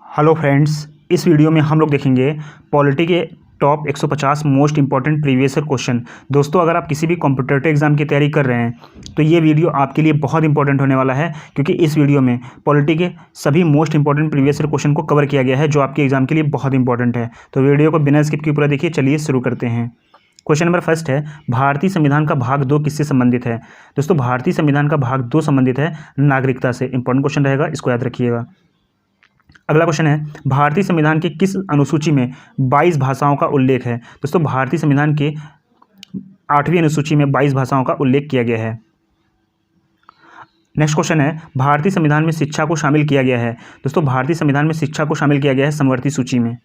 Hello friends, इस video में हम लोग देखेंगे पॉलिटी के top 150 most important previous year question. दोस्तों, अगर आप किसी भी कॉम्पिटिटिव एग्जाम की तैयारी कर रहे हैं तो ये वीडियो आपके लिए बहुत इंपॉर्टेंट होने वाला है, क्योंकि इस वीडियो में पॉलिटी के सभी most important previous year question को कवर किया गया है, जो आपके एग्जाम के लिए बहुत इंपॉर्टेंट है। तो वीडियो को बिना स्किप किए पूरा देखिए। चलिए शुरू करते हैं। क्वेश्चन नंबर फर्स्ट है, भारतीय संविधान का भाग 2 किससे संबंधित है। दोस्तों, भारतीय संविधान का भाग 2 संबंधित है नागरिकता से। इंपॉर्टेंट क्वेश्चन रहेगा, इसको याद रखिएगा। अगला क्वेश्चन है, भारतीय संविधान के किस अनुसूची में 22 भाषाओं का उल्लेख है। दोस्तों, भारतीय संविधान के 8वीं अनुसूची में 22 भाषाओं का उल्लेख किया गया है। नेक्स्ट क्वेश्चन है, भारतीय संविधान में शिक्षा को शामिल किया गया है। दोस्तों, भारतीय संविधान में शिक्षा को शामिल किया गया है समवर्ती सूची में।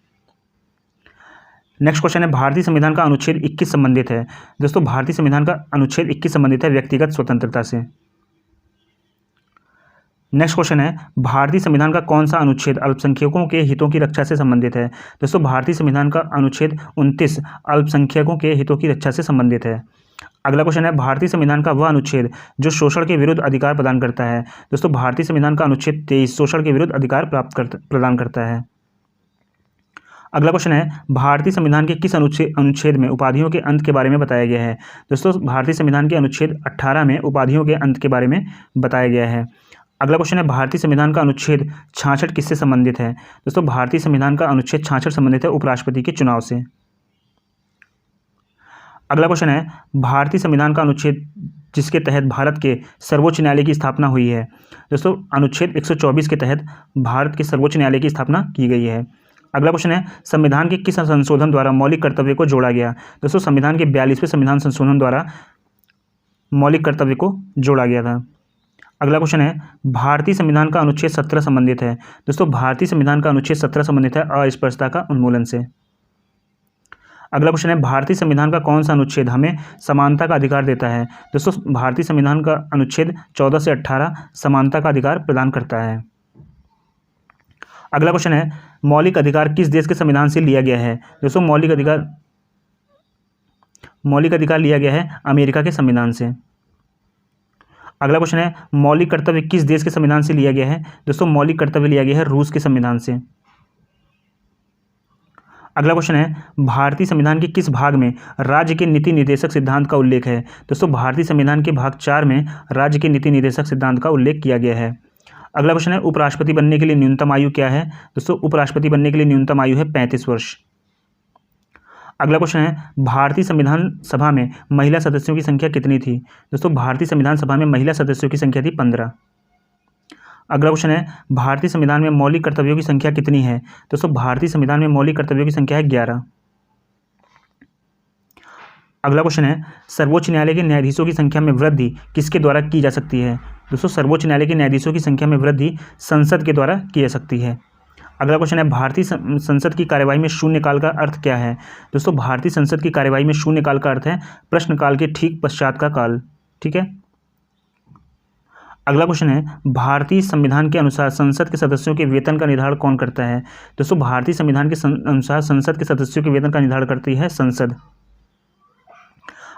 नेक्स्ट क्वेश्चन है, भारतीय संविधान का अनुच्छेद 21 संबंधित है। दोस्तों, भारतीय संविधान का अनुच्छेद 21 संबंधित है व्यक्तिगत स्वतंत्रता से। नेक्स्ट क्वेश्चन है, भारतीय संविधान का कौन सा अनुच्छेद अल्पसंख्यकों के हितों की रक्षा से संबंधित है। दोस्तों, भारतीय संविधान का अनुच्छेद 29 अल्पसंख्यकों के हितों की रक्षा से संबंधित है। अगला क्वेश्चन है, भारतीय संविधान का वह अनुच्छेद जो शोषण के विरुद्ध अधिकार प्रदान करता है। दोस्तों, भारतीय संविधान का अनुच्छेद 23 शोषण के विरुद्ध अधिकार प्रदान करता है। अगला क्वेश्चन है, भारतीय संविधान के किस अनुच्छेद में उपाधियों के अंत के बारे में बताया गया है। दोस्तों, भारतीय संविधान के अनुच्छेद 18 में उपाधियों के अंत के बारे में बताया गया है। अगला क्वेश्चन है, भारतीय संविधान का अनुच्छेद 66 किससे संबंधित है। दोस्तों, भारतीय संविधान का अनुच्छेद 66 संबंधित है उपराष्ट्रपति के चुनाव से। अगला क्वेश्चन है, भारतीय संविधान का अनुच्छेद जिसके तहत भारत के सर्वोच्च न्यायालय की स्थापना हुई है। दोस्तों, अनुच्छेद 124 के तहत भारत के सर्वोच्च न्यायालय की स्थापना की गई है। अगला क्वेश्चन है, संविधान के किस संशोधन द्वारा मौलिक कर्तव्य को जोड़ा गया। दोस्तों, संविधान के 42वें संविधान संशोधन द्वारा मौलिक कर्तव्य को जोड़ा गया था। अगला क्वेश्चन है, भारतीय संविधान का अनुच्छेद 17 संबंधित है। दोस्तों, भारतीय संविधान का अनुच्छेद 17 संबंधित है अस्पृश्यता का उन्मूलन से। अगला क्वेश्चन है, भारतीय संविधान का कौन सा अनुच्छेद हमें समानता का अधिकार देता है। दोस्तों, भारतीय संविधान का अनुच्छेद 14 से 18 समानता का अधिकार प्रदान करता है। अगला क्वेश्चन है, मौलिक अधिकार किस देश के संविधान से लिया गया है। दोस्तों, मौलिक अधिकार लिया गया है अमेरिका के संविधान से। अगला क्वेश्चन है, मौलिक कर्तव्य किस देश के संविधान से लिया गया है। दोस्तों, मौलिक कर्तव्य लिया गया है रूस के संविधान से। अगला क्वेश्चन है, भारतीय संविधान के किस भाग में राज्य के नीति निर्देशक सिद्धांत का उल्लेख है। दोस्तों, भारतीय संविधान के भाग 4 में राज्य के नीति निर्देशक सिद्धांत का उल्लेख किया गया है। अगला क्वेश्चन है, उपराष्ट्रपति बनने के लिए न्यूनतम आयु क्या है। दोस्तों, उपराष्ट्रपति बनने के लिए न्यूनतम आयु है 35 वर्ष। अगला क्वेश्चन है, भारतीय संविधान सभा में महिला सदस्यों की संख्या कितनी थी। दोस्तों, भारतीय संविधान सभा में महिला सदस्यों की संख्या थी 15। अगला क्वेश्चन है, भारतीय संविधान में मौलिक कर्तव्यों की संख्या कितनी है। दोस्तों, भारतीय संविधान में मौलिक कर्तव्यों की संख्या है 11। अगला क्वेश्चन है, सर्वोच्च न्यायालय के न्यायाधीशों की संख्या में वृद्धि किसके द्वारा की जा सकती है। दोस्तों, सर्वोच्च न्यायालय के न्यायाधीशों की संख्या में वृद्धि संसद के द्वारा की जा सकती है। अगला क्वेश्चन है, भारतीय संसद की कार्यवाही में शून्यकाल का अर्थ क्या है। दोस्तों, भारतीय संसद की कार्यवाही में शून्यकाल का अर्थ है प्रश्नकाल के ठीक पश्चात का काल। ठीक है। अगला क्वेश्चन है, भारतीय संविधान के अनुसार संसद के सदस्यों के वेतन का निर्धारण कौन करता है। दोस्तों, भारतीय संविधान के अनुसार संसद के सदस्यों के वेतन का निर्धारण करती है संसद।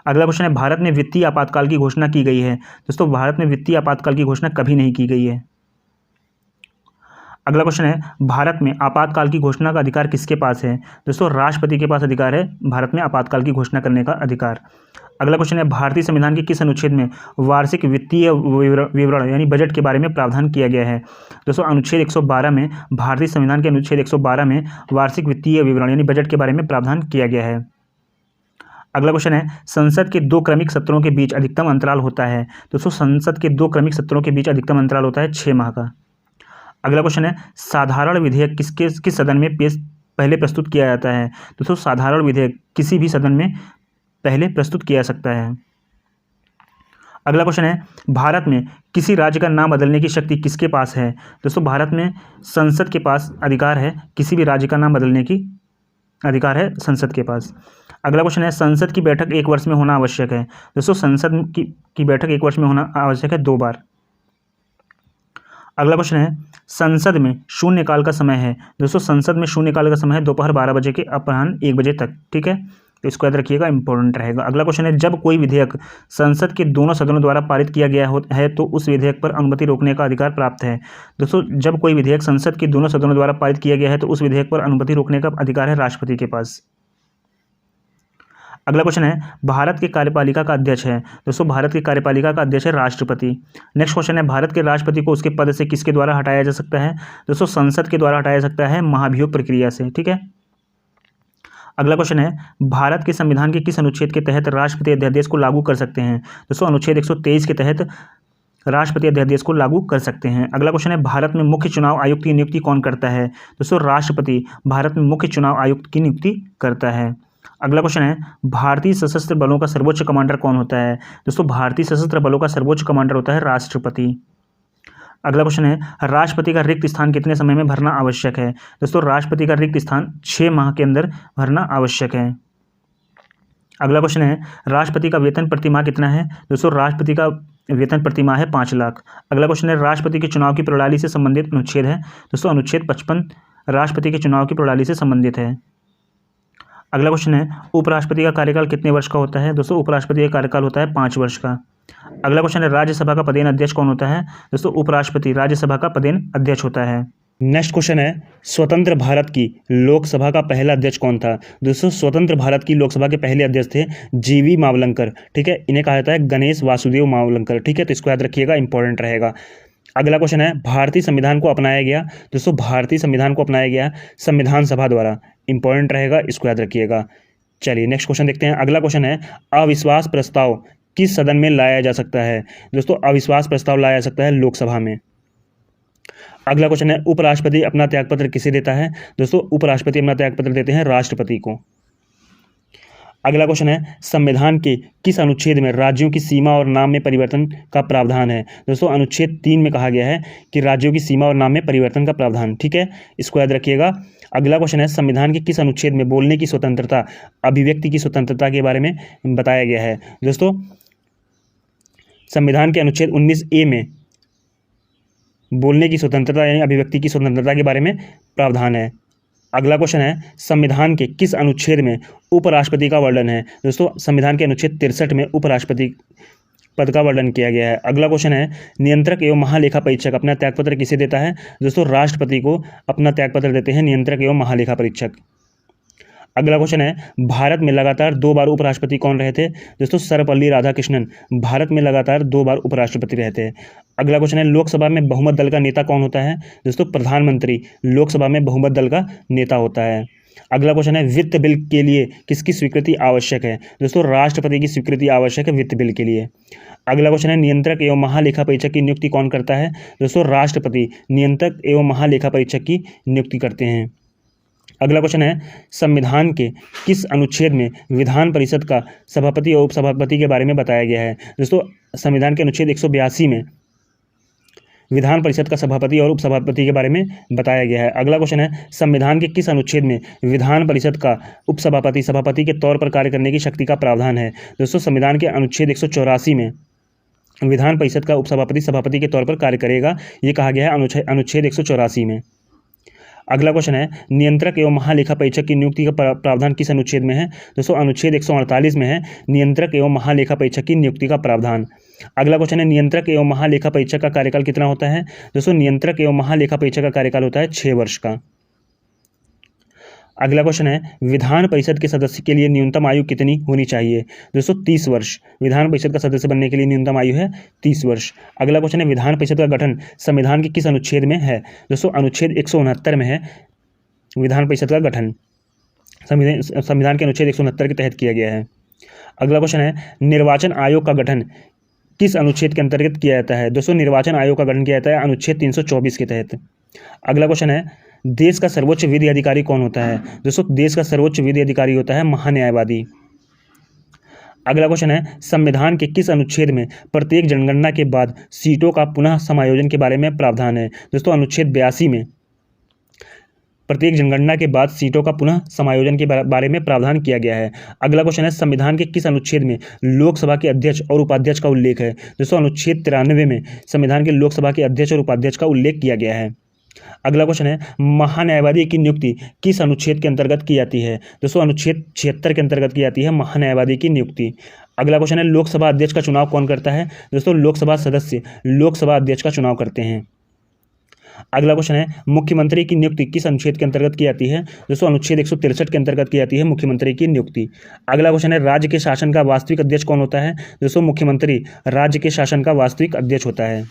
अगला क्वेश्चन है, भारत में वित्तीय आपातकाल की घोषणा की गई है। दोस्तों, भारत में वित्तीय आपातकाल की घोषणा कभी नहीं की गई है। अगला क्वेश्चन है, भारत में आपातकाल की घोषणा का अधिकार किसके पास है। दोस्तों, राष्ट्रपति के पास अधिकार है भारत में आपातकाल की घोषणा करने का अधिकार। अगला क्वेश्चन है, भारतीय संविधान के किस अनुच्छेद में वार्षिक वित्तीय विवरण यानी बजट के बारे में प्रावधान किया गया है। दोस्तों, अनुच्छेद 112 में, भारतीय संविधान के अनुच्छेद 112 में वार्षिक वित्तीय विवरण यानी बजट के बारे में प्रावधान किया गया है। अगला क्वेश्चन है, संसद के 2 क्रमिक सत्रों के बीच अधिकतम अंतराल होता है। दोस्तों, संसद के 2 क्रमिक सत्रों के बीच अधिकतम अंतराल होता है 6 माह का। अगला क्वेश्चन है, साधारण विधेयक किस सदन में पहले प्रस्तुत किया जाता है। दोस्तों, साधारण विधेयक किसी भी सदन में पहले प्रस्तुत किया जा सकता है। अगला क्वेश्चन है, भारत में किसी राज्य का नाम बदलने की शक्ति किसके पास है। दोस्तों, भारत में संसद के पास अधिकार है किसी भी राज्य का नाम बदलने की अधिकार है संसद के पास। अगला क्वेश्चन है, संसद की बैठक 1 वर्ष में होना आवश्यक है। दोस्तों, संसद की बैठक 1 वर्ष में होना आवश्यक है 2 बार। अगला क्वेश्चन है, संसद में शून्यकाल का समय है। दोस्तों, संसद में शून्यकाल का समय है दोपहर 12 बजे के अपराह्न 1 बजे तक। ठीक है, तो इसको याद रखिएगा, इंपॉर्टेंट रहेगा। अगला क्वेश्चन है, जब कोई विधेयक संसद के दोनों सदनों द्वारा पारित किया गया है तो उस विधेयक पर अनुमति रोकने का अधिकार प्राप्त है। दोस्तों, जब कोई विधेयक संसद के दोनों सदनों द्वारा पारित किया गया है तो उस विधेयक पर अनुमति रोकने का अधिकार है राष्ट्रपति के पास। अगला क्वेश्चन है, भारत के कार्यपालिका का अध्यक्ष है। दोस्तों, भारत के कार्यपालिका का अध्यक्ष है राष्ट्रपति। नेक्स्ट क्वेश्चन है, भारत के राष्ट्रपति को उसके पद से किसके द्वारा हटाया जा सकता है। दोस्तों, संसद के द्वारा हटाया जा सकता है, महाभियोग प्रक्रिया से। ठीक है। अगला क्वेश्चन है, भारत के संविधान के किस अनुच्छेद के तहत राष्ट्रपति अध्यादेश को लागू कर सकते हैं। दोस्तों, अनुच्छेद 123 के तहत राष्ट्रपति अध्यादेश को लागू कर सकते हैं। अगला क्वेश्चन है, भारत में मुख्य चुनाव आयुक्त की नियुक्ति कौन करता है। दोस्तों, राष्ट्रपति भारत में मुख्य चुनाव आयुक्त की नियुक्ति करता है। अगला क्वेश्चन है, भारतीय सशस्त्र बलों का सर्वोच्च कमांडर कौन होता है। दोस्तों, भारतीय सशस्त्र बलों का सर्वोच्च कमांडर होता है राष्ट्रपति। अगला क्वेश्चन है, राष्ट्रपति का रिक्त स्थान कितने समय में भरना आवश्यक है। दोस्तों, राष्ट्रपति का रिक्त स्थान 6 माह के अंदर भरना आवश्यक है। अगला क्वेश्चन है, राष्ट्रपति का वेतन प्रति माह कितना है। दोस्तों, राष्ट्रपति का वेतन प्रति माह है 5 लाख। अगला क्वेश्चन है, राष्ट्रपति के चुनाव की प्रणाली से संबंधित अनुच्छेद है। दोस्तों, अनुच्छेद 55 राष्ट्रपति के चुनाव की प्रणाली से संबंधित है। अगला क्वेश्चन है, उपराष्ट्रपति का कार्यकाल कितने वर्ष का होता है। दोस्तों, उपराष्ट्रपति का कार्यकाल होता है 5 वर्ष का। अगला क्वेश्चन है, राज्यसभा का पदेन अध्यक्ष कौन होता है। दोस्तों, उपराष्ट्रपति राज्यसभा का पदेन अध्यक्ष होता है। नेक्स्ट क्वेश्चन है, स्वतंत्र भारत की लोकसभा का पहला अध्यक्ष कौन था। दोस्तों, स्वतंत्र भारत की लोकसभा के पहले अध्यक्ष थे जीवी मावलंकर। ठीक है, इन्हें कहा जाता है गणेश वासुदेव मावलंकर। ठीक है, तो इसको याद रखिएगा, इंपॉर्टेंट रहेगा। अगला क्वेश्चन है, भारतीय संविधान को अपनाया गया। दोस्तों, भारतीय संविधान को अपनाया गया संविधान सभा द्वारा। इंपॉर्टेंट रहेगा, इसको याद रखिएगा। चलिए नेक्स्ट क्वेश्चन देखते हैं। अगला क्वेश्चन है, अविश्वास प्रस्ताव किस सदन में लाया जा सकता है। दोस्तों, अविश्वास प्रस्ताव लाया जा सकता है लोकसभा में। अगला क्वेश्चन है, उपराष्ट्रपति अपना त्यागपत्र किसे देता है। दोस्तों, उपराष्ट्रपति अपना त्यागपत्र देते हैं राष्ट्रपति को। अगला क्वेश्चन है, संविधान के किस अनुच्छेद में राज्यों की सीमा और नाम में परिवर्तन का प्रावधान है। दोस्तों, अनुच्छेद 3 में कहा गया है कि राज्यों की सीमा और नाम में परिवर्तन का प्रावधान। ठीक है, इसको याद रखिएगा। अगला क्वेश्चन है, संविधान के किस अनुच्छेद में बोलने की स्वतंत्रता, अभिव्यक्ति की स्वतंत्रता के बारे में बताया गया है। दोस्तों, संविधान के अनुच्छेद 19A में बोलने की स्वतंत्रता यानी अभिव्यक्ति की स्वतंत्रता के बारे में प्रावधान है। अगला क्वेश्चन है, संविधान के किस अनुच्छेद में उपराष्ट्रपति का वर्णन है। दोस्तों, संविधान के अनुच्छेद 63 में उपराष्ट्रपति पद का वर्णन किया गया है। अगला क्वेश्चन है, नियंत्रक एवं महालेखा परीक्षक अपना त्यागपत्र किसे देता है। दोस्तों, राष्ट्रपति को अपना त्यागपत्र देते हैं नियंत्रक एवं महालेखा परीक्षक। अगला क्वेश्चन है, भारत में लगातार 2 बार उपराष्ट्रपति कौन रहे थे। दोस्तों, सर्वपल्ली राधाकृष्णन भारत में लगातार 2 बार उपराष्ट्रपति रहे थे। अगला क्वेश्चन है, लोकसभा में बहुमत दल का नेता कौन होता है। दोस्तों, प्रधानमंत्री लोकसभा में बहुमत दल का नेता होता है। अगला क्वेश्चन है, वित्त बिल के लिए किसकी स्वीकृति आवश्यक है। दोस्तों, राष्ट्रपति की स्वीकृति आवश्यक है वित्त बिल के लिए। अगला क्वेश्चन है, नियंत्रक एवं महालेखा परीक्षक की नियुक्ति कौन करता है। दोस्तों, राष्ट्रपति नियंत्रक एवं महालेखा परीक्षक की नियुक्ति करते हैं। अगला क्वेश्चन है, संविधान के किस अनुच्छेद में विधान परिषद का सभापति और उपसभापति के बारे में बताया गया है। दोस्तों, संविधान के अनुच्छेद 182 में विधान परिषद का सभापति और उपसभापति के बारे में बताया गया है। अगला क्वेश्चन है, संविधान के किस अनुच्छेद में विधान परिषद का उपसभापति सभापति के तौर पर कार्य करने की शक्ति का प्रावधान है। दोस्तों, संविधान के अनुच्छेद 184 में विधान परिषद का उपसभापति सभापति के तौर पर कार्य करेगा, ये कहा गया है अनुच्छेद 184 में। अगला क्वेश्चन है, नियंत्रक एवं महालेखा परीक्षक की नियुक्ति का प्रावधान किस अनुच्छेद में है। दोस्तों, अनुच्छेद 148 में है नियंत्रक एवं महालेखा परीक्षक की नियुक्ति का प्रावधान। अगला क्वेश्चन है, नियंत्रक एवं महालेखा परीक्षक का कार्यकाल कितना होता है। दोस्तों, नियंत्रक एवं महालेखा परीक्षक का कार्यकाल होता है 6 वर्ष का। अगला क्वेश्चन है, विधान परिषद के सदस्य के लिए न्यूनतम आयु कितनी होनी चाहिए। दोस्तों, 30 वर्ष। विधान परिषद का सदस्य बनने के लिए न्यूनतम आयु है 30 वर्ष। अगला क्वेश्चन है, विधान परिषद का गठन संविधान के किस अनुच्छेद में है। दोस्तों, अनुच्छेद 169 में है विधान परिषद का गठन, संविधान के अनुच्छेद 169 के तहत किया गया है। अगला क्वेश्चन है, निर्वाचन आयोग का गठन किस अनुच्छेद के अंतर्गत किया जाता है। दोस्तों, निर्वाचन आयोग का गठन किया जाता है अनुच्छेद 324 के तहत। अगला क्वेश्चन है, देश का सर्वोच्च विधि अधिकारी कौन होता है। दोस्तों, देश का सर्वोच्च विधि अधिकारी होता है महान्यायवादी। अगला क्वेश्चन है, संविधान के किस अनुच्छेद में प्रत्येक जनगणना के बाद सीटों का पुनः समायोजन के बारे में प्रावधान है। दोस्तों, अनुच्छेद 82 में प्रत्येक जनगणना के बाद सीटों का पुनः समायोजन के बारे में प्रावधान किया गया है। अगला क्वेश्चन है, संविधान के किस अनुच्छेद में लोकसभा के अध्यक्ष और उपाध्यक्ष का उल्लेख है। दोस्तों, अनुच्छेद 93 में संविधान के लोकसभा के अध्यक्ष और उपाध्यक्ष का उल्लेख किया गया है। अगला क्वेश्चन है महान्यायवादी की नियुक्ति किस अनुच्छेद के अंतर्गत की जाती है? दोस्तों अनुच्छेद 76 के अंतर्गत की जाती है महान्यायवादी की नियुक्ति। अगला क्वेश्चन है लोकसभा अध्यक्ष का चुनाव कौन करता है? दोस्तों लोकसभा सदस्य लोकसभा अध्यक्ष का चुनाव करते हैं। अगला क्वेश्चन है मुख्यमंत्री की नियुक्ति किस अनुच्छेद के अंतर्गत की जाती है? दोस्तों अनुच्छेद 163 के अंतर्गत की जाती है मुख्यमंत्री की नियुक्ति। अगला क्वेश्चन है राज्य के शासन का वास्तविक अध्यक्ष कौन होता है? दोस्तों मुख्यमंत्री राज्य के शासन का वास्तविक अध्यक्ष होता है।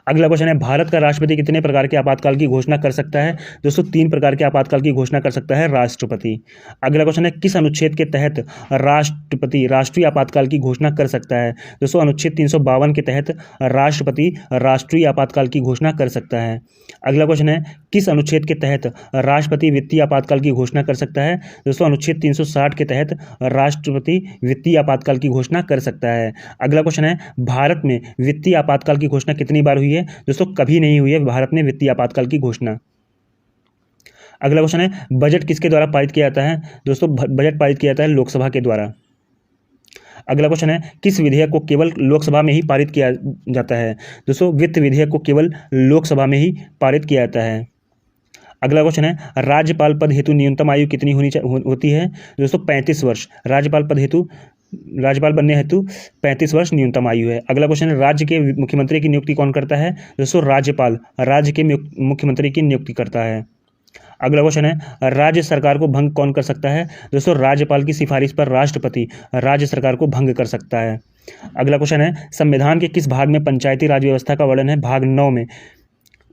अगला क्वेश्चन है भारत का राष्ट्रपति कितने प्रकार के आपातकाल की घोषणा कर सकता है? दोस्तों 3 प्रकार के आपातकाल की घोषणा कर सकता है राष्ट्रपति। अगला क्वेश्चन है किस अनुच्छेद के तहत राष्ट्रपति राष्ट्रीय आपातकाल की घोषणा कर सकता है? दोस्तों अनुच्छेद 352 के तहत राष्ट्रपति राष्ट्रीय आपातकाल की घोषणा कर सकता है। अगला क्वेश्चन है किस अनुच्छेद के तहत राष्ट्रपति वित्तीय आपातकाल की घोषणा कर सकता है? दोस्तों अनुच्छेद 360 के तहत राष्ट्रपति वित्तीय आपातकाल की घोषणा कर सकता है। अगला क्वेश्चन है भारत में वित्तीय आपातकाल की घोषणा कितनी बार हुई है? दोस्तों कभी नहीं हुई है भारत में वित्तीय आपातकाल की घोषणा। अगला क्वेश्चन है बजट किसके द्वारा पारित किया जाता है? दोस्तों बजट पारित किया जाता है लोकसभा के द्वारा। अगला क्वेश्चन है किस विधेयक को केवल लोकसभा में ही पारित किया जाता है? दोस्तों वित्त विधेयक को केवल लोकसभा में ही पारित किया जाता है। अगला क्वेश्चन है राज्यपाल पद हेतु न्यूनतम आयु कितनी होती है? दोस्तों 35 वर्ष राज्यपाल बनने हेतु 35 वर्ष न्यूनतम आयु है। अगला क्वेश्चन है राज्य के मुख्यमंत्री की नियुक्ति कौन करता है? दोस्तों राज्यपाल राज्य के मुख्यमंत्री की नियुक्ति करता है। अगला क्वेश्चन है राज्य सरकार को भंग कौन कर सकता है? दोस्तों राज्यपाल की सिफारिश पर राष्ट्रपति राज्य सरकार को भंग कर सकता है। अगला क्वेश्चन है संविधान के किस भाग में पंचायती राज व्यवस्था का वर्णन है? भाग 9 में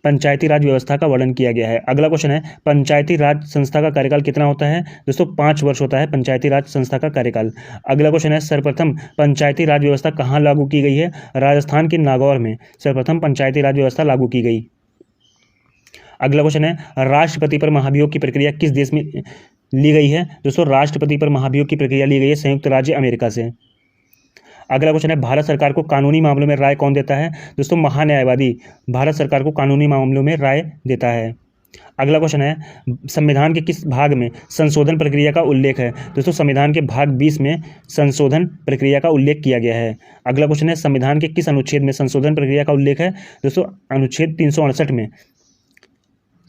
पंचायती राज व्यवस्था का वर्णन किया गया है। अगला क्वेश्चन है पंचायती राज संस्था का कार्यकाल कितना होता है? दोस्तों 5 वर्ष होता है पंचायती राज संस्था का कार्यकाल। अगला क्वेश्चन है सर्वप्रथम पंचायती राज व्यवस्था कहाँ लागू की गई है? राजस्थान के नागौर में सर्वप्रथम पंचायती राज व्यवस्था लागू की गई। अगला क्वेश्चन है राष्ट्रपति पर महाभियोग की प्रक्रिया किस देश में ली गई है? दोस्तों राष्ट्रपति पर महाभियोग की प्रक्रिया ली गई है संयुक्त राज्य अमेरिका से। अगला क्वेश्चन है भारत सरकार को कानूनी मामलों में राय कौन देता है? दोस्तों महान्यायवादी भारत सरकार को कानूनी मामलों में राय देता है। अगला क्वेश्चन है संविधान के किस भाग में संशोधन प्रक्रिया का उल्लेख है? दोस्तों संविधान के भाग 20 में संशोधन प्रक्रिया का उल्लेख किया गया है। अगला क्वेश्चन है संविधान के किस अनुच्छेद में संशोधन प्रक्रिया का उल्लेख है? दोस्तों अनुच्छेद 368 में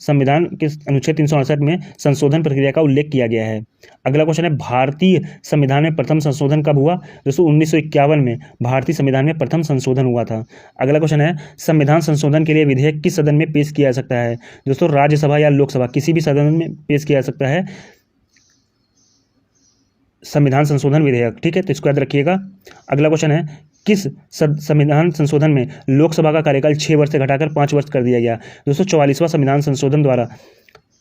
संविधान के अनुच्छेद 368 में संशोधन प्रक्रिया का उल्लेख किया गया है। अगला क्वेश्चन है भारतीय संविधान में प्रथम संशोधन कब हुआ? दोस्तों 1951 में भारतीय संविधान में प्रथम संशोधन हुआ था। अगला क्वेश्चन है संविधान संशोधन के लिए विधेयक किस सदन में पेश किया जा सकता है? दोस्तों राज्यसभा या लोकसभा किसी भी सदन में पेश किया जा सकता है संविधान संशोधन विधेयक। ठीक है, तो इसको याद रखिएगा। अगला क्वेश्चन है किस संविधान संशोधन में लोकसभा का कार्यकाल 6 वर्ष से घटाकर 5 वर्ष कर दिया गया? दोस्तों 44वां संविधान संशोधन द्वारा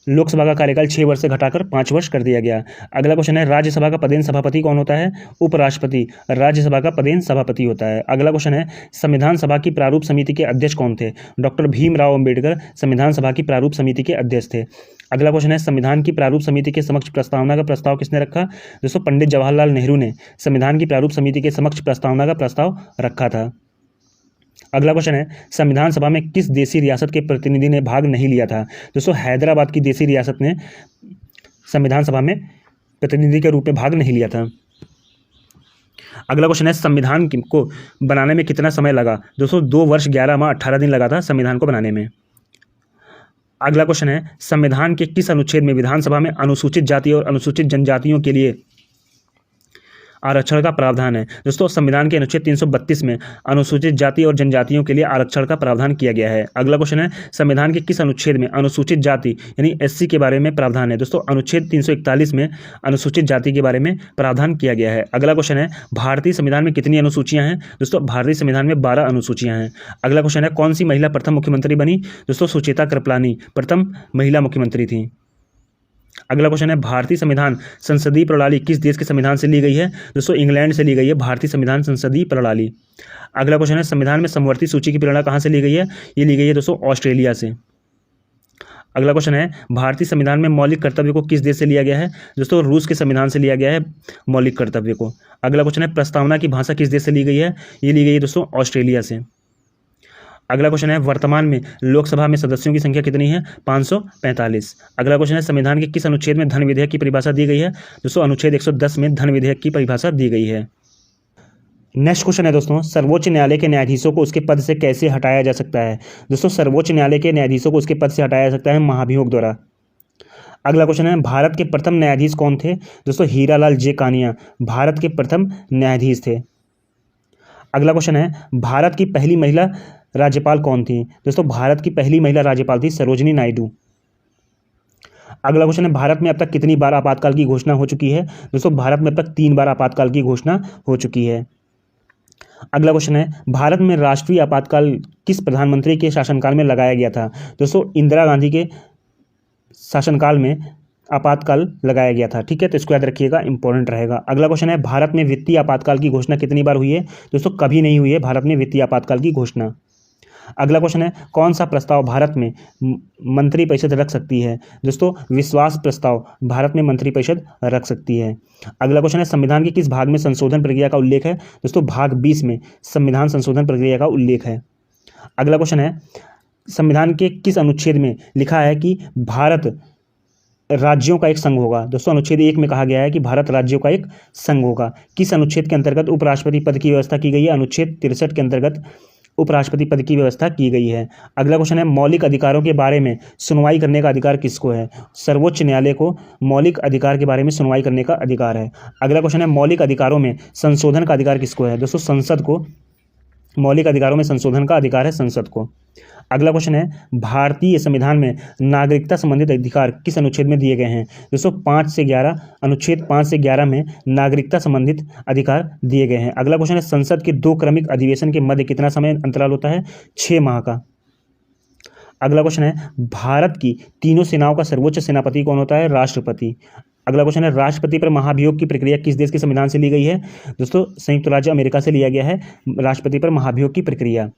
लोकसभा का कार्यकाल 6 वर्ष से घटाकर 5 वर्ष कर दिया गया। अगला क्वेश्चन है राज्यसभा का पदेन सभापति कौन होता है? उपराष्ट्रपति राज्यसभा का पदेन सभापति होता है। अगला क्वेश्चन है संविधान सभा की प्रारूप समिति के अध्यक्ष कौन थे? डॉक्टर भीमराव अंबेडकर संविधान सभा की प्रारूप समिति के अध्यक्ष थे। अगला क्वेश्चन है संविधान की प्रारूप समिति के समक्ष प्रस्तावना का प्रस्ताव किसने रखा? दोस्तों पंडित जवाहरलाल नेहरू ने संविधान की प्रारूप समिति के समक्ष प्रस्तावना का प्रस्ताव रखा था। अगला क्वेश्चन है संविधान सभा में किस देशी रियासत के प्रतिनिधि ने भाग नहीं लिया था? दोस्तों हैदराबाद की देशी रियासत ने संविधान सभा में प्रतिनिधि के रूप में भाग नहीं लिया था। अगला क्वेश्चन है संविधान को बनाने में कितना समय लगा? दोस्तों 2 वर्ष 11 माह 18 दिन लगा था संविधान को बनाने में। अगला क्वेश्चन है संविधान के किस अनुच्छेद में विधानसभा में अनुसूचित जाति और अनुसूचित जनजातियों के लिए आरक्षण का प्रावधान है? दोस्तों संविधान के अनुच्छेद 332 में अनुसूचित जाति और जनजातियों के लिए आरक्षण का प्रावधान किया गया है। अगला क्वेश्चन है संविधान के किस अनुच्छेद में अनुसूचित जाति यानी एससी के बारे में प्रावधान है? दोस्तों अनुच्छेद 341 में अनुसूचित जाति के बारे में प्रावधान किया गया है। अगला क्वेश्चन है भारतीय संविधान में कितनी अनुसूचियां हैं? दोस्तों भारतीय संविधान में 12 अनुसूचियां हैं। अगला क्वेश्चन है कौन सी महिला प्रथम मुख्यमंत्री बनी? दोस्तों सुचेता कृपलानी प्रथम महिला मुख्यमंत्री थी। अगला क्वेश्चन है भारतीय संविधान संसदीय प्रणाली किस देश के संविधान से ली गई है? दोस्तों इंग्लैंड से ली गई है भारतीय संविधान संसदीय प्रणाली। अगला क्वेश्चन है संविधान में समवर्ती सूची की प्रेरणा कहाँ से ली गई है? ये ली गई है दोस्तों ऑस्ट्रेलिया से। अगला क्वेश्चन है भारतीय संविधान में मौलिक कर्तव्य को किस देश से लिया गया है? दोस्तों रूस के संविधान से लिया गया है मौलिक कर्तव्य को। अगला क्वेश्चन है प्रस्तावना की भाषा किस देश से ली गई है? ये ली गई है दोस्तों ऑस्ट्रेलिया से। अगला क्वेश्चन है वर्तमान में लोकसभा में सदस्यों की संख्या कितनी है? 545। अगला क्वेश्चन है संविधान के किस अनुच्छेद में धन विधेयक की परिभाषा दी गई है? दोस्तों अनुच्छेद 110 में धन विधेयक की परिभाषा दी गई है। नेक्स्ट क्वेश्चन है दोस्तों, सर्वोच्च न्यायालय के न्यायाधीशों को उसके पद से कैसे हटाया जा सकता है। दोस्तों सर्वोच्च न्यायालय के न्यायाधीशों को उसके पद से हटाया जा सकता है महाभियोग द्वारा। अगला क्वेश्चन है, भारत के प्रथम न्यायाधीश कौन थे। दोस्तों हीरालाल जे कानिया भारत के प्रथम न्यायाधीश थे। अगला क्वेश्चन है, भारत की पहली महिला राज्यपाल कौन थी। दोस्तों भारत की पहली महिला राज्यपाल थी सरोजिनी नायडू। अगला क्वेश्चन है, भारत में अब तक कितनी बार आपातकाल की घोषणा हो चुकी है। दोस्तों भारत में अब तक 3 बार आपातकाल की घोषणा हो चुकी है। अगला क्वेश्चन है, भारत में राष्ट्रीय आपातकाल किस प्रधानमंत्री के शासनकाल में लगाया गया था। दोस्तों इंदिरा गांधी के शासनकाल में आपातकाल लगाया गया था। ठीक है, तो इसको याद रखिएगा, इंपॉर्टेंट रहेगा। अगला क्वेश्चन है, भारत में वित्तीय आपातकाल की घोषणा कितनी बार हुई है। दोस्तों कभी नहीं हुई है भारत में वित्तीय आपातकाल की घोषणा। अगला क्वेश्चन है, कौन सा प्रस्ताव भारत में मंत्रिपरिषद रख सकती है। दोस्तों विश्वास प्रस्ताव भारत में मंत्रिपरिषद रख सकती है। अगला क्वेश्चन है, संविधान के किस भाग में संशोधन प्रक्रिया का उल्लेख है। दोस्तों भाग 20 में संविधान संशोधन प्रक्रिया का उल्लेख है। अगला क्वेश्चन है, संविधान के किस अनुच्छेद में लिखा है कि भारत राज्यों का एक संघ होगा। दोस्तों अनुच्छेद 1 में कहा गया है कि भारत राज्यों का एक संघ होगा। किस अनुच्छेद के अंतर्गत उपराष्ट्रपति पद की व्यवस्था की गई है। अनुच्छेद 63 के अंतर्गत उपराष्ट्रपति पद की व्यवस्था की गई है। अगला क्वेश्चन है, मौलिक अधिकारों के बारे में सुनवाई करने का अधिकार किसको है। सर्वोच्च न्यायालय को मौलिक अधिकार के बारे में सुनवाई करने का अधिकार है। अगला क्वेश्चन है, मौलिक अधिकारों में संशोधन का अधिकार किसको है। दोस्तों संसद को मौलिक अधिकारों में संशोधन का अधिकार है संसद को। अगला क्वेश्चन है, भारतीय संविधान में नागरिकता संबंधित अधिकार किस अनुच्छेद में दिए गए हैं। दोस्तों 5 से 11 अनुच्छेद 5 से 11 में नागरिकता संबंधित अधिकार दिए गए हैं। अगला क्वेश्चन है, संसद के 2 क्रमिक अधिवेशन के मध्य कितना समय अंतराल होता है। 6 माह का। अगला क्वेश्चन है, भारत की तीनों सेनाओं का सर्वोच्च सेनापति कौन होता है। राष्ट्रपति। अगला क्वेश्चन है, राष्ट्रपति पर महाभियोग की प्रक्रिया किस देश के संविधान से ली गई है। दोस्तों संयुक्त राज्य अमेरिका से लिया गया है राष्ट्रपति पर महाभियोग की प्रक्रिया।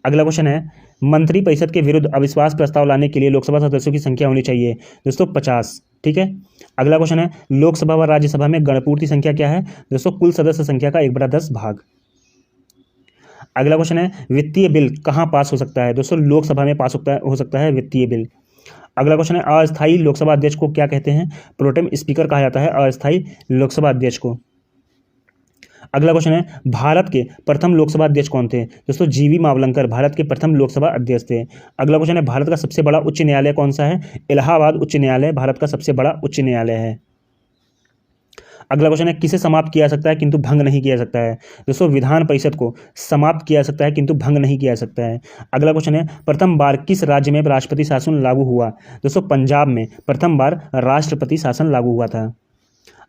अगला क्वेश्चन है, मंत्रिपरिषद के विरुद्ध अविश्वास प्रस्ताव लाने के लिए लोकसभा सदस्यों की संख्या होनी चाहिए। दोस्तों 50। ठीक है। अगला क्वेश्चन है, लोकसभा व राज्यसभा में गणपूर्ति संख्या क्या है। दोस्तों कुल सदस्य संख्या का 1/10 भाग। अगला क्वेश्चन है, वित्तीय बिल कहाँ पास हो सकता है। दोस्तों लोकसभा में पास हो सकता है वित्तीय बिल। अगला क्वेश्चन है, अस्थायी लोकसभा अध्यक्ष को क्या कहते हैं। प्रोटेम स्पीकर कहा जाता है अस्थायी लोकसभा अध्यक्ष को। अगला क्वेश्चन है, भारत के प्रथम लोकसभा अध्यक्ष कौन थे। दोस्तों जीवी मावलंकर भारत के प्रथम लोकसभा अध्यक्ष थे। अगला क्वेश्चन है, भारत का सबसे बड़ा उच्च न्यायालय कौन सा है। इलाहाबाद उच्च न्यायालय भारत का सबसे बड़ा उच्च न्यायालय है। अगला क्वेश्चन है, किसे समाप्त किया जा सकता है किंतु भंग नहीं किया जा सकता है। दोस्तों विधान परिषद को समाप्त किया जा सकता है किंतु भंग नहीं किया जा सकता है। अगला क्वेश्चन है, प्रथम बार किस राज्य में राष्ट्रपति शासन लागू हुआ। दोस्तों पंजाब में प्रथम बार राष्ट्रपति शासन लागू हुआ था।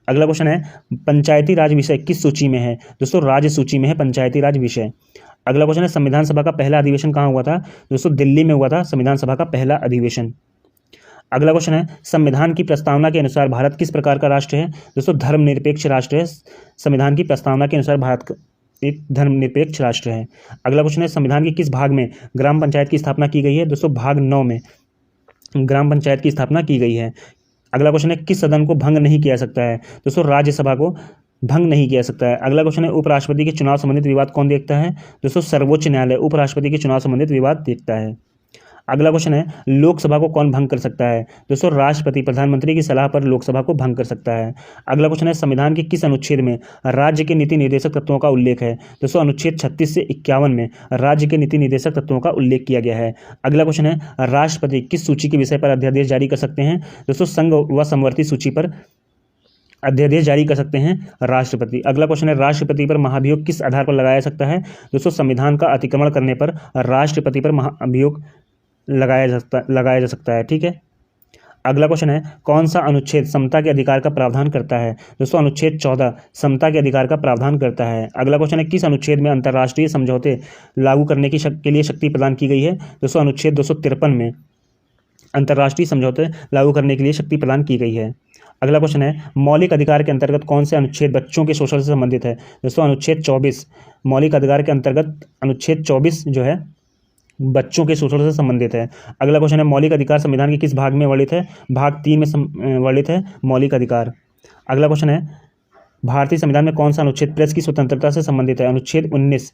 अगला क्वेश्चन है, पंचायती राज विषय किस सूची में है। दोस्तों राज्य सूची में है पंचायती राज विषय। अगला क्वेश्चन है, संविधान सभा का पहला अधिवेशन कहाँ हुआ था। दोस्तों दिल्ली में हुआ था संविधान सभा का पहला अधिवेशन। अगला क्वेश्चन है, संविधान की प्रस्तावना के अनुसार भारत किस प्रकार का राष्ट्र है। दोस्तों धर्मनिरपेक्ष राष्ट्र है। संविधान की प्रस्तावना के अनुसार भारत एक धर्मनिरपेक्ष राष्ट्र है। अगला क्वेश्चन है, संविधान के किस भाग में ग्राम पंचायत की स्थापना की गई है। दोस्तों भाग 9 में ग्राम पंचायत की स्थापना की गई है। अगला क्वेश्चन है, किस सदन को भंग नहीं किया सकता है। दोस्तों राज्यसभा को भंग नहीं किया सकता है। अगला क्वेश्चन है, उपराष्ट्रपति के चुनाव संबंधित विवाद कौन देखता है। दोस्तों सर्वोच्च न्यायालय उपराष्ट्रपति के चुनाव संबंधित विवाद देखता है। अगला क्वेश्चन है, लोकसभा को कौन भंग कर सकता है। दोस्तों राष्ट्रपति प्रधानमंत्री की सलाह पर लोकसभा को भंग कर सकता है। अगला क्वेश्चन है, संविधान के किस अनुच्छेद में राज्य के नीति निर्देशक तत्वों का उल्लेख है। दोस्तों अनुच्छेद 36 से 51 में राज्य के नीति निर्देशक तत्वों का उल्लेख किया गया है। अगला क्वेश्चन है, राष्ट्रपति किस सूची के विषय पर अध्यादेश जारी कर सकते हैं। दोस्तों संघ व समवर्ती सूची पर अध्यादेश जारी कर सकते हैं राष्ट्रपति। अगला क्वेश्चन है, राष्ट्रपति पर महाभियोग किस आधार पर लगाया जा सकता है। दोस्तों संविधान का अतिक्रमण करने पर राष्ट्रपति पर महाभियोग लगाया जा सकता है। ठीक है। अगला क्वेश्चन है, कौन सा अनुच्छेद समता के अधिकार का प्रावधान करता है। दोस्तों अनुच्छेद 14 समता के अधिकार का प्रावधान करता है। अगला क्वेश्चन है, किस अनुच्छेद में अंतर्राष्ट्रीय समझौते लागू करने के लिए शक्ति प्रदान की गई है। दोस्तों अनुच्छेद 253 में अंतर्राष्ट्रीय समझौते लागू करने के लिए शक्ति प्रदान की गई है। अगला क्वेश्चन है, मौलिक अधिकार के अंतर्गत कौन से अनुच्छेद बच्चों के शोषण से संबंधित है। दोस्तों अनुच्छेद 24 मौलिक अधिकार के अंतर्गत अनुच्छेद 24 जो है बच्चों के शोषण से संबंधित है। अगला क्वेश्चन है, मौलिक अधिकार संविधान के किस भाग में वर्णित है। भाग 3 में वर्णित है मौलिक अधिकार। अगला क्वेश्चन है, भारतीय संविधान में कौन सा अनुच्छेद प्रेस की स्वतंत्रता से संबंधित है। अनुच्छेद 19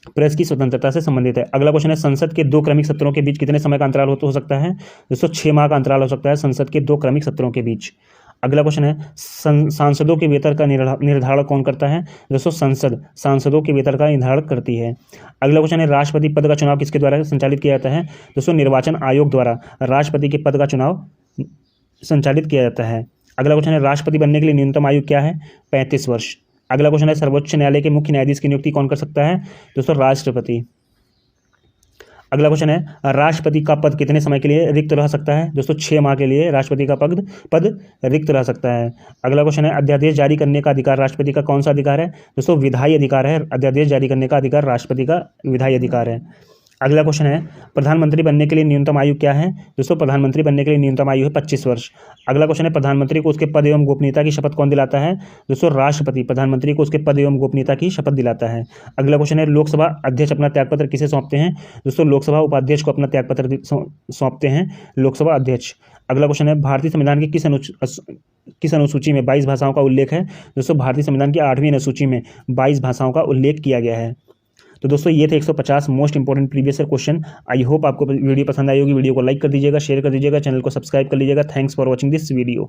प्रेस की स्वतंत्रता से संबंधित है। अगला क्वेश्चन है, संसद के 2 क्रमिक सत्रों के बीच कितने समय का अंतराल हो सकता है। दोस्तों 6 माह का अंतराल हो सकता है संसद के 2 क्रमिक सत्रों के बीच। अगला क्वेश्चन है सांसदों के वेतन का निर्धारण कौन करता है? दोस्तों संसद सांसदों के वेतन का निर्धारण करती है। अगला क्वेश्चन है राष्ट्रपति पद का चुनाव किसके द्वारा संचालित किया जाता है? दोस्तों निर्वाचन आयोग द्वारा राष्ट्रपति के पद का चुनाव संचालित किया जाता है। अगला क्वेश्चन है राष्ट्रपति बनने के लिए न्यूनतम आयु क्या है? 35 वर्ष। अगला क्वेश्चन है सर्वोच्च न्यायालय के मुख्य न्यायाधीश की नियुक्ति कौन कर सकता है? दोस्तों राष्ट्रपति। अगला क्वेश्चन है राष्ट्रपति का पद कितने समय के लिए रिक्त रह सकता है? दोस्तों 6 माह के लिए राष्ट्रपति का पद रिक्त रह सकता है। अगला क्वेश्चन है अध्यादेश जारी करने का अधिकार राष्ट्रपति का कौन सा अधिकार है? दोस्तों विधायी अधिकार है। अध्यादेश जारी करने का अधिकार राष्ट्रपति का विधायी अधिकार है। अगला क्वेश्चन है प्रधानमंत्री बनने के लिए न्यूनतम आयु क्या है? दोस्तों प्रधानमंत्री बनने के लिए न्यूनतम आयु है 25 वर्ष। अगला क्वेश्चन है प्रधानमंत्री को उसके पद एवं गोपनीयता की शपथ कौन दिलाता है? दोस्तों राष्ट्रपति प्रधानमंत्री को उसके पद एवं गोपनीयता की शपथ दिलाता है। अगला क्वेश्चन है लोकसभा अध्यक्ष अपना त्यागपत्र किसे सौंपते हैं? दोस्तों लोकसभा उपाध्यक्ष को अपना त्यागपत्र सौंपते हैं लोकसभा अध्यक्ष। अगला क्वेश्चन है भारतीय संविधान की किस अनुसूची में 22 भाषाओं का उल्लेख है? दोस्तों भारतीय संविधान की 8वीं अनुसूची में 22 भाषाओं का उल्लेख किया गया है। तो दोस्तों ये थे 150 most important previous year question. I hope आपको वीडियो पसंद आई होगी। वीडियो को लाइक कर दीजिएगा, शेयर कर दीजिएगा, चैनल को सब्सक्राइब कर लीजिएगा। Thanks for watching this video.